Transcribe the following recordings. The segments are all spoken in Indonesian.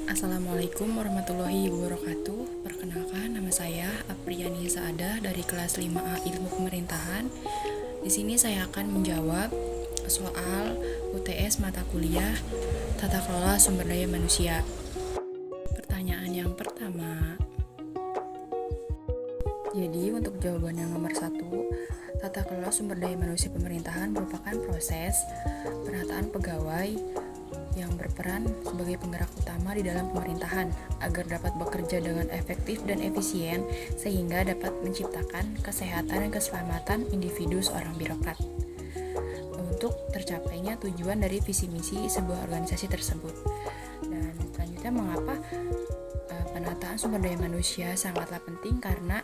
Assalamualaikum warahmatullahi wabarakatuh. Perkenalkan, nama saya Apriyani Saadah dari kelas 5A Ilmu Pemerintahan. Di sini saya akan menjawab soal UTS mata kuliah Tata Kelola Sumber Daya Manusia. Pertanyaan yang pertama. Jadi untuk jawaban yang nomor 1, tata kelola sumber daya manusia pemerintahan merupakan proses penataan pegawai yang berperan sebagai penggerak utama di dalam pemerintahan agar dapat bekerja dengan efektif dan efisien sehingga dapat menciptakan kesehatan dan keselamatan individu seorang birokrat untuk tercapainya tujuan dari visi misi sebuah organisasi tersebut. Dan selanjutnya, mengapa penataan sumber daya manusia sangatlah penting? Karena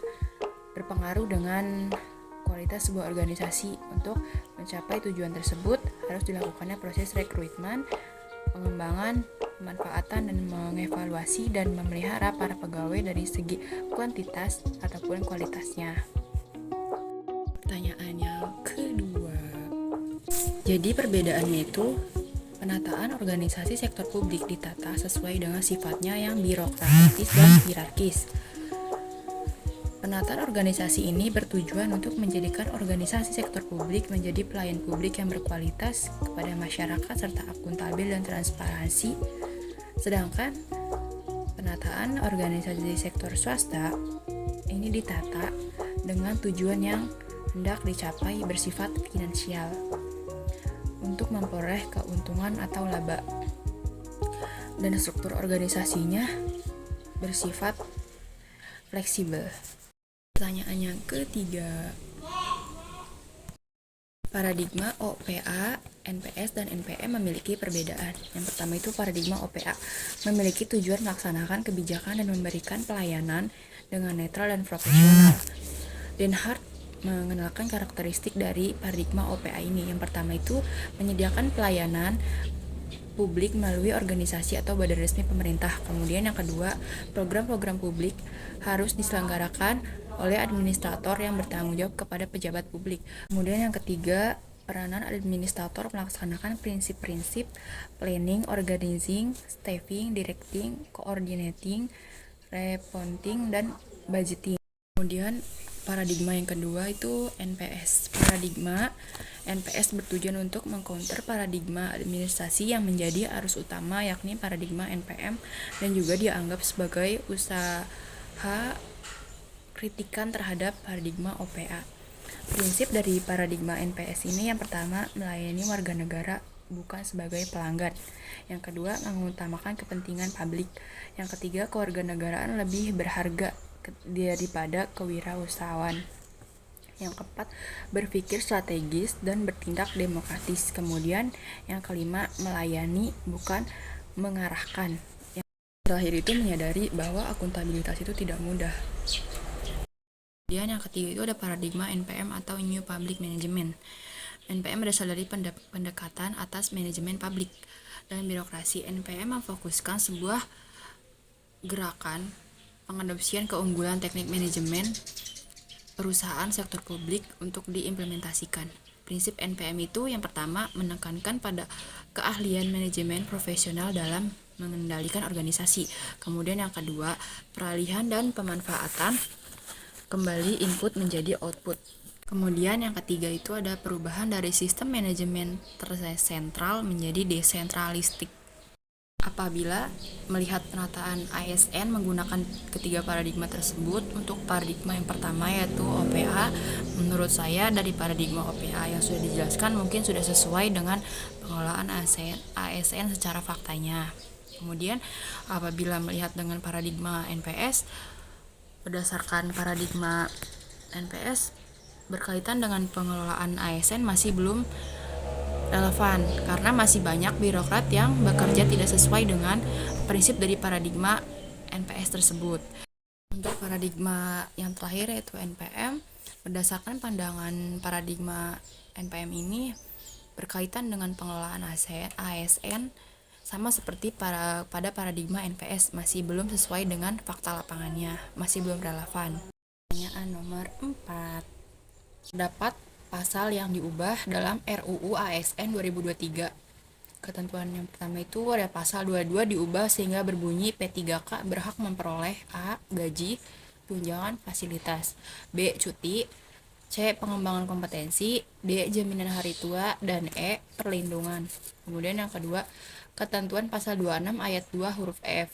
berpengaruh dengan kualitas sebuah organisasi. Untuk mencapai tujuan tersebut harus dilakukannya proses rekrutmen, pengembangan, pemanfaatan, dan mengevaluasi dan memelihara para pegawai dari segi kuantitas ataupun kualitasnya. Pertanyaan yang kedua. Jadi perbedaannya itu, penataan organisasi sektor publik ditata sesuai dengan sifatnya yang birokratis dan hierarkis. Penataan organisasi ini bertujuan untuk menjadikan organisasi sektor publik menjadi pelayan publik yang berkualitas kepada masyarakat serta akuntabel dan transparansi. Sedangkan penataan organisasi sektor swasta ini ditata dengan tujuan yang hendak dicapai bersifat finansial untuk memperoleh keuntungan atau laba. Dan struktur organisasinya bersifat fleksibel. Pertanyaan yang ketiga. Paradigma OPA, NPS, dan NPM memiliki perbedaan. Yang pertama itu paradigma OPA memiliki tujuan melaksanakan kebijakan dan memberikan pelayanan dengan netral dan profesional. Den Hart mengenalkan karakteristik dari paradigma OPA ini. Yang pertama itu menyediakan pelayanan publik melalui organisasi atau badan resmi pemerintah. Kemudian yang kedua, program-program publik harus diselenggarakan oleh administrator yang bertanggung jawab kepada pejabat publik. Kemudian yang ketiga, peranan administrator melaksanakan prinsip-prinsip planning, organizing, staffing, directing, coordinating, reporting, dan budgeting. Kemudian paradigma yang kedua itu NPS. Paradigma NPS bertujuan untuk mengcounter paradigma administrasi yang menjadi arus utama, yakni paradigma NPM, dan juga dianggap sebagai usaha kritikan terhadap paradigma OPA. Prinsip dari paradigma NPS ini yang pertama, melayani warga negara bukan sebagai pelanggan. Yang kedua, mengutamakan kepentingan publik. Yang ketiga, kewarganegaraan lebih berharga daripada kewirausahaan. Yang keempat, berpikir strategis dan bertindak demokratis. Kemudian yang kelima, melayani bukan mengarahkan. Yang terakhir itu menyadari bahwa akuntabilitas itu tidak mudah. Kemudian yang ketiga itu ada paradigma NPM atau New Public Management. NPM berasal dari pendekatan atas manajemen publik dan birokrasi. NPM memfokuskan sebuah gerakan pengadopsian keunggulan teknik manajemen perusahaan sektor publik untuk diimplementasikan. Prinsip NPM itu yang pertama, menekankan pada keahlian manajemen profesional dalam mengendalikan organisasi. Kemudian yang kedua, peralihan dan pemanfaatan kembali input menjadi output. Kemudian yang ketiga itu ada perubahan dari sistem manajemen tersentral menjadi desentralistik. Apabila melihat penataan ASN menggunakan ketiga paradigma tersebut, untuk paradigma yang pertama yaitu OPA, menurut saya dari paradigma OPA yang sudah dijelaskan mungkin sudah sesuai dengan pengelolaan ASN secara faktanya. Kemudian apabila melihat dengan paradigma NPS, berdasarkan paradigma NPS berkaitan dengan pengelolaan ASN masih belum relevan karena masih banyak birokrat yang bekerja tidak sesuai dengan prinsip dari paradigma NPS tersebut. Untuk paradigma yang terakhir yaitu NPM, berdasarkan pandangan paradigma NPM ini berkaitan dengan pengelolaan ASN sama seperti pada paradigma NPS, masih belum sesuai dengan fakta lapangannya, masih belum relevan. Pertanyaan nomor 4. Terdapat pasal yang diubah dalam RUU ASN 2023. Ketentuan yang pertama itu ada pasal 22 diubah sehingga berbunyi P3K berhak memperoleh A. Gaji, tunjangan, fasilitas, B. Cuti, C. Pengembangan kompetensi, D. Jaminan hari tua, dan E. Perlindungan. Kemudian yang kedua, ketentuan pasal 26 ayat 2 huruf F.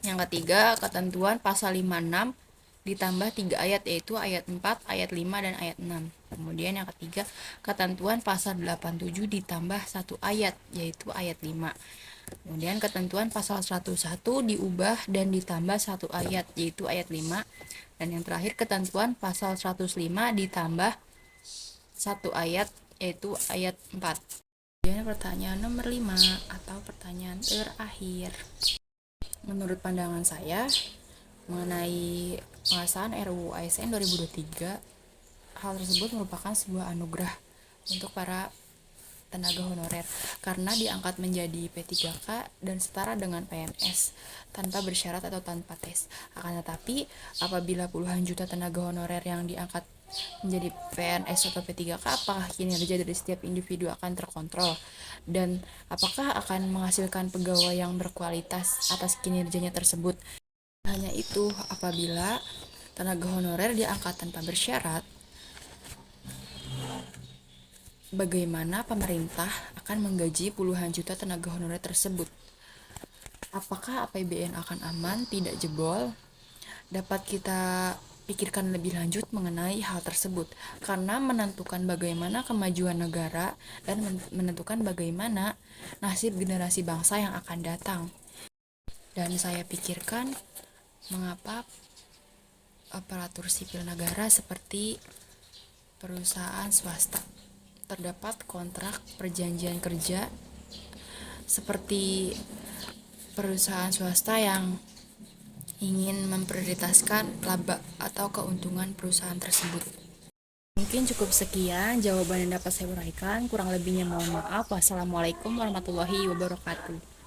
Yang ketiga, ketentuan pasal 56 ditambah 3 ayat, yaitu ayat 4, ayat 5, dan ayat 6. Kemudian yang ketiga, ketentuan pasal 87 ditambah 1 ayat, yaitu ayat 5. Kemudian ketentuan pasal 101 diubah dan ditambah 1 ayat, yaitu ayat 5. Dan yang terakhir, ketentuan pasal 105 ditambah 1 ayat, yaitu ayat 4. Kemudian pertanyaan nomor 5 atau pertanyaan terakhir. Menurut pandangan saya mengenai pengesahan RUU ASN 2023, hal tersebut merupakan sebuah anugerah untuk para tenaga honorer karena diangkat menjadi P3K dan setara dengan PNS tanpa bersyarat atau tanpa tes. Akan tetapi, apabila puluhan juta tenaga honorer yang diangkat menjadi PNS atau P3K, apakah kinerja dari setiap individu akan terkontrol dan apakah akan menghasilkan pegawai yang berkualitas atas kinerjanya tersebut? Hanya itu, apabila tenaga honorer diangkat tanpa bersyarat, bagaimana pemerintah akan menggaji puluhan juta tenaga honorer tersebut? Apakah APBN akan aman, tidak jebol? Dapat kita pikirkan lebih lanjut mengenai hal tersebut, karena menentukan bagaimana kemajuan negara dan menentukan bagaimana nasib generasi bangsa yang akan datang. Dan saya pikirkan mengapa aparatur sipil negara seperti perusahaan swasta terdapat kontrak perjanjian kerja seperti perusahaan swasta yang ingin memprioritaskan laba atau keuntungan perusahaan tersebut. Mungkin cukup sekian jawaban yang dapat saya uraikan. Kurang lebihnya mohon maaf. Wassalamualaikum warahmatullahi wabarakatuh.